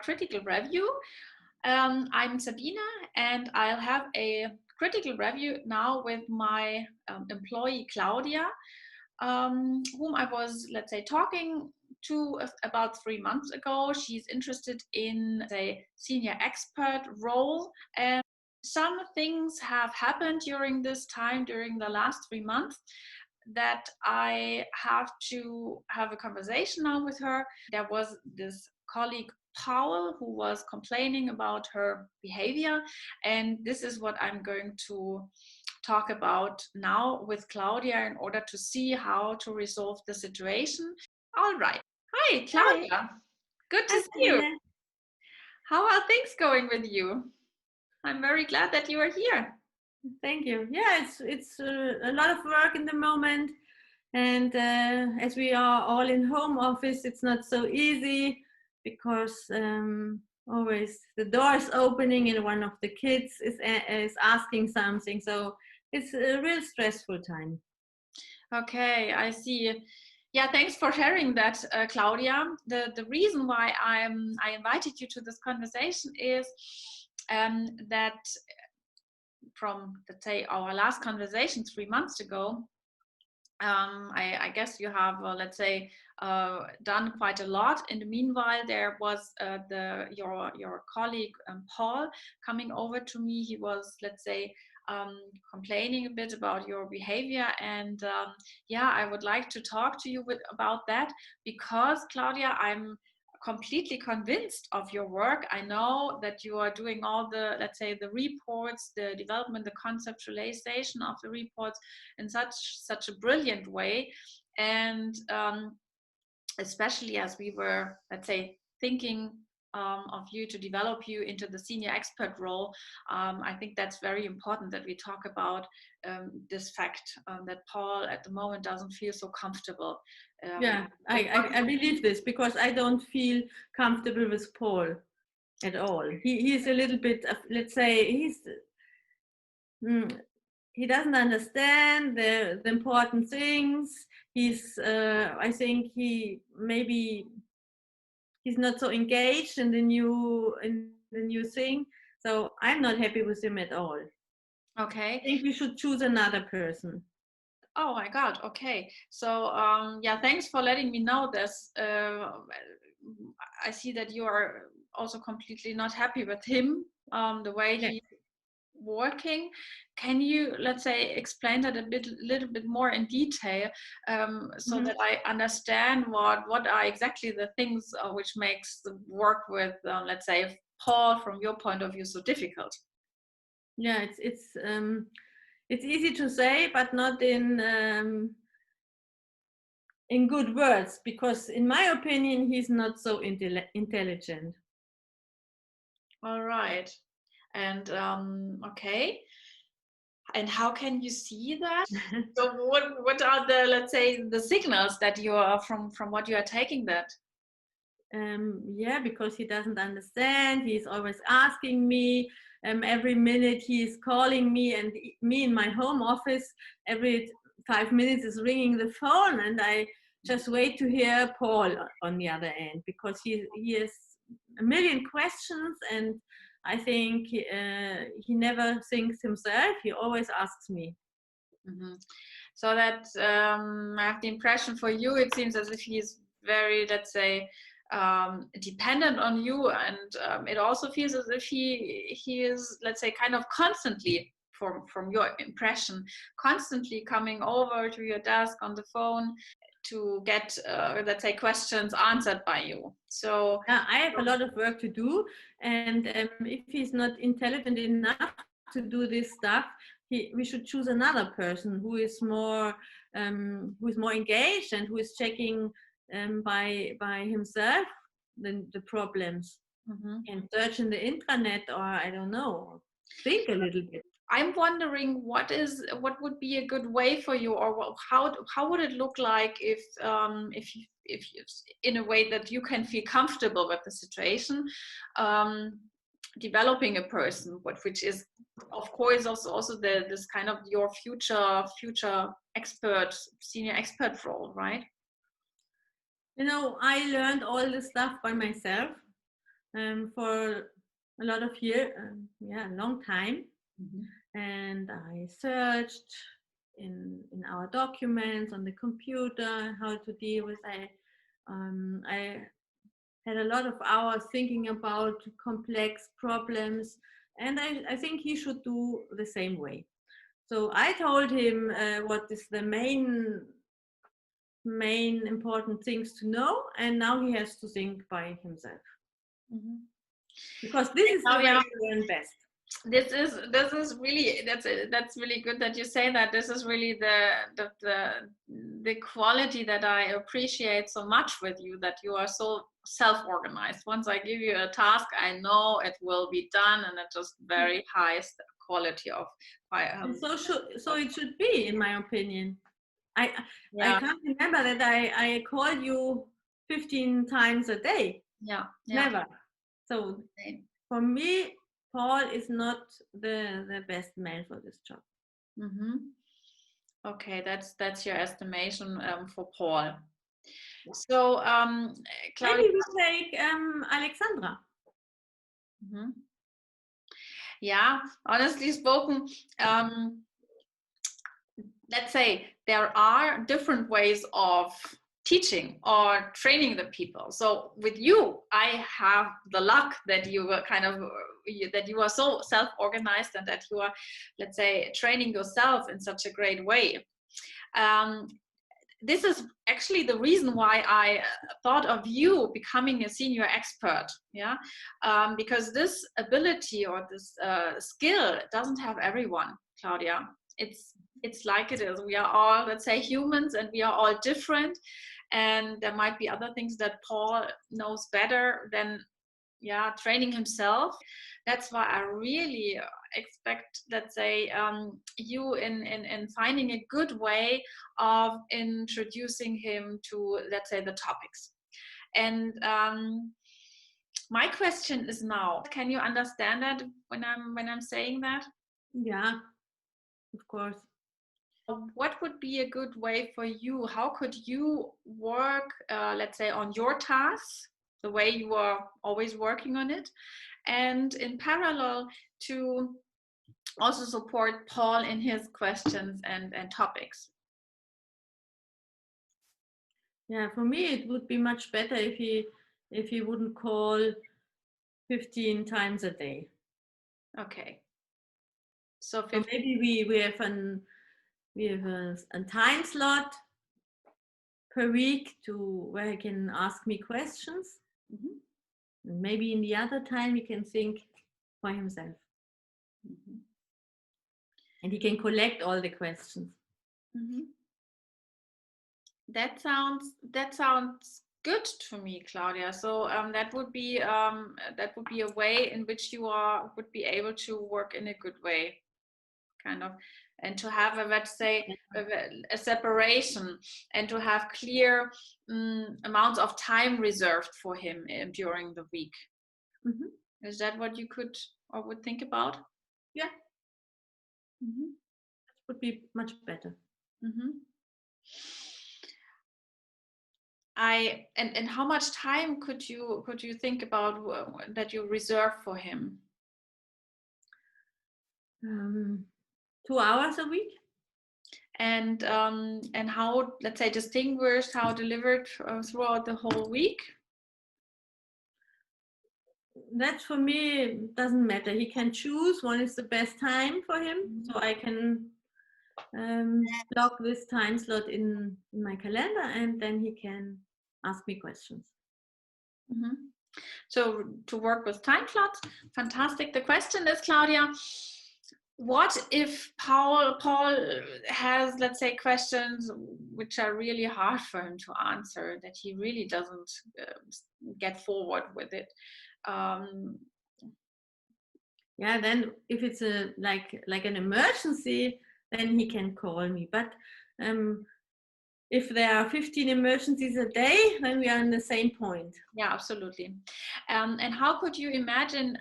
critical review. I'm Sabina, and I'll have a critical review now with my employee Claudia, whom I was, let's say, talking to about 3 months ago. She's interested in the senior expert role, and some things have happened during this time, during the last 3 months, that I have to have a conversation now with her. There was this colleague Paul who was complaining about her behavior, and this is what I'm going to talk about now with Claudia in order to see how to resolve the situation. All right. Hi, Claudia. Hi. Good to Hi, see you. Sabina. How are things going with you? I'm very glad that you are here. Thank you. Yeah, it's a lot of work in the moment, and as we are all in home office, it's not so easy because always the door is opening and one of the kids is asking something. So it's a real stressful time. Okay, I see. Yeah, thanks for sharing that, Claudia. The reason why I invited you to this conversation is that from, let's say, our last conversation 3 months ago, I guess you have, let's say, done quite a lot. In the meanwhile, there was your colleague Paul coming over to me. He was, let's say, complaining a bit about your behavior, and yeah, I would like to talk to you about that, because Claudia, I'm completely convinced of your work. I know that you are doing all the, let's say, the reports, the development, the conceptualization of the reports in such a brilliant way, and especially as we were, let's say, thinking of you to develop you into the senior expert role. I think that's very important that we talk about this fact that Paul at the moment doesn't feel so comfortable. Yeah, I believe this because I don't feel comfortable with Paul at all. He's a little bit of, let's say, he doesn't understand the important things. I think he's not so engaged in the new thing. So I'm not happy with him at all. Okay. I think we should choose another person. Oh my God. Okay. So yeah, thanks for letting me know this. I see that you are also completely not happy with him, the way Yeah. he's working. Can you, let's say, explain that little bit more in detail, so that I understand what are exactly the things which makes the work with, let's say, Paul from your point of view so difficult? Yeah, it's easy to say, but not in good words, because in my opinion, he's not so intelligent. All right. And okay. And how can you see that? So what are the, let's say, the signals that you are from what you are taking that? Yeah, because he doesn't understand. He's always asking me. Every minute he is calling me, and me in my home office. Every 5 minutes is ringing the phone, and I just wait to hear Paul on the other end, because he has a million questions, and I think he never thinks himself. He always asks me. Mm-hmm. So that I have the impression for you, it seems as if he's very, let's say, dependent on you, and it also feels as if he is, let's say, kind of constantly, from your impression, constantly coming over to your desk on the phone to get, let's say, questions answered by you. So I have a lot of work to do, and if he's not intelligent enough to do this stuff, we should choose another person who is more engaged and who is checking by himself the problems, and search in the intranet, or I don't know, think a little bit. I'm wondering what would be a good way for you, or how would it look like if in a way that you can feel comfortable with the situation, developing a person, which is of course also this kind of your future expert, senior expert role, right? I learned all this stuff by myself. for a lot of years, a long time. And I searched in our documents on the computer how to deal with. I had a lot of hours thinking about complex problems, and I think he should do the same way. So I told him what is the main important things to know, and now he has to think by himself. Because this is the way you learn best. This is really, that's really good that you say that. This is really the quality that I appreciate so much with you, that you are so self-organized. Once I give you a task, I know it will be done, and it's just very high quality of so it should be, in my opinion. I can't remember that I call you 15 times a day. Never. So for me, Paul is not the best man for this job. Okay, that's your estimation for Paul. So Claudia, maybe we take Alexandra. Yeah, honestly spoken, let's say there are different ways of teaching or training the people. So with you, I have the luck that you were that you are so self-organized, and that you are, let's say, training yourself in such a great way. This is actually the reason why I thought of you becoming a senior expert, because this ability or this skill doesn't have everyone, Claudia. It's like it is. We are all, let's say, humans, and we are all different, and there might be other things that Paul knows better than training himself. That's why I really expect, let's say, you in finding a good way of introducing him to, let's say, the topics. And my question is now, can you understand that when I'm saying that? Yeah, of course. What would be a good way for you? How could you work, let's say, on your tasks, the way you are always working on it, and in parallel to also support Paul in his questions and topics? Yeah, for me it would be much better if he wouldn't call 15 times a day. Okay. So maybe we have a time slot per week where he can ask me questions. And maybe in the other time he can think for himself. And he can collect all the questions. That sounds good to me, Claudia. So that would be a way in which you would be able to work in a good way, kind of, and to have let's say a separation, and to have clear amounts of time reserved for him during the week. Is that what you could or would think about? Yeah. That would be much better. And how much time could you think about that you reserve for him? 2 hours a week. And how, let's say, distinguished, how delivered throughout the whole week? That for me doesn't matter. He can choose when is the best time for him, so I can block this time slot in my calendar, and then he can ask me questions. So to work with time slots, fantastic. The question is, Claudia, what if Paul has, let's say, questions which are really hard for him to answer, that he really doesn't get forward with it? Then if it's like an emergency, then he can call me. But if there are 15 emergencies a day, then we are in the same point. Yeah, absolutely. And how could you imagine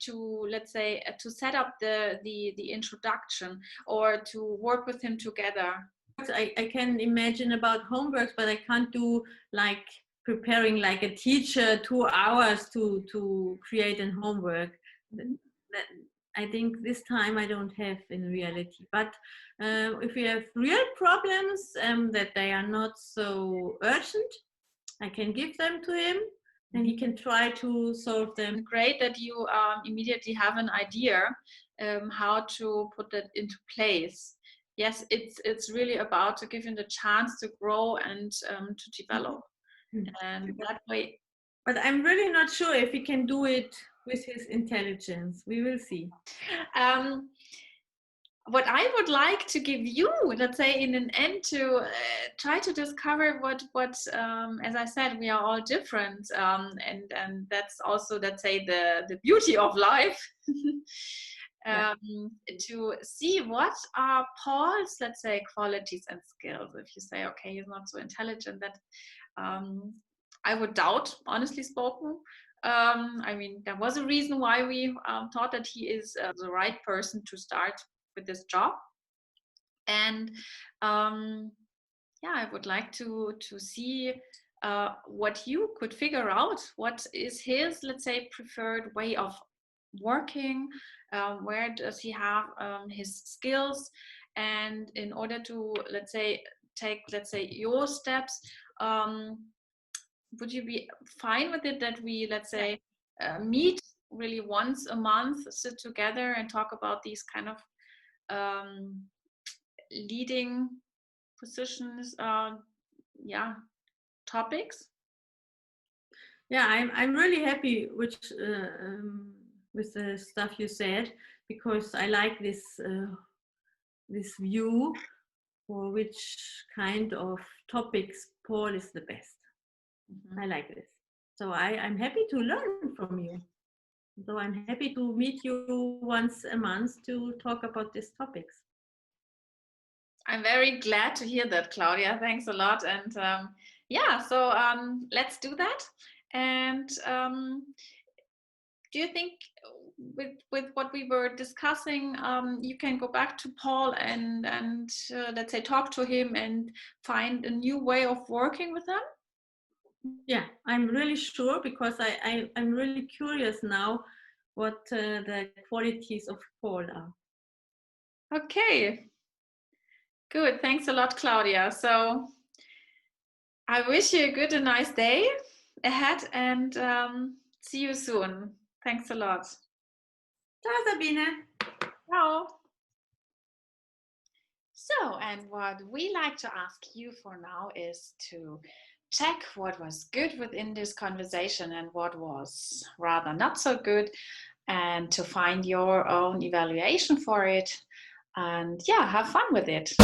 to, let's say, to set up the introduction, or to work with him together? I can imagine about homework, but I can't do like preparing like a teacher 2 hours to create an homework. That, I think this time I don't have in reality. But if we have real problems that they are not so urgent, I can give them to him and he can try to solve them. Great that you immediately have an idea how to put that into place. Yes, it's really about to give him the chance to grow and to develop. And that way. But I'm really not sure if he can do it with his intelligence. We will see. What I would like to give you, let's say, in an end, to try to discover what as I said, we are all different, and that's also, let's say, the beauty of life. To see what are Paul's, let's say, qualities and skills. If you say, okay, he's not so intelligent, that I would doubt, honestly spoken. I mean, there was a reason why we thought that he is the right person to start with this job. And I would like to see what you could figure out. What is his, let's say, preferred way of working? Where does he have his skills? And in order to, let's say, take, let's say, your steps, would you be fine with it that we, let's say, meet really once a month, sit together and talk about these kind of leading positions, topics? Yeah, I'm really happy with the stuff you said, because I like this this view for which kind of topics Paul is the best. I like this. So I'm happy to learn from you. So I'm happy to meet you once a month to talk about these topics. I'm very glad to hear that, Claudia. Thanks a lot. And so let's do that. And do you think with what we were discussing, you can go back to Paul and let's say, talk to him and find a new way of working with them? Yeah, I'm really sure, because I'm really curious now what the qualities of Paul are. Okay, good. Thanks a lot, Claudia. So I wish you a good and nice day ahead, and see you soon. Thanks a lot. Ciao, Sabine. Ciao. So, and what we like to ask you for now is to check what was good within this conversation and what was rather not so good, and to find your own evaluation for it, and have fun with it.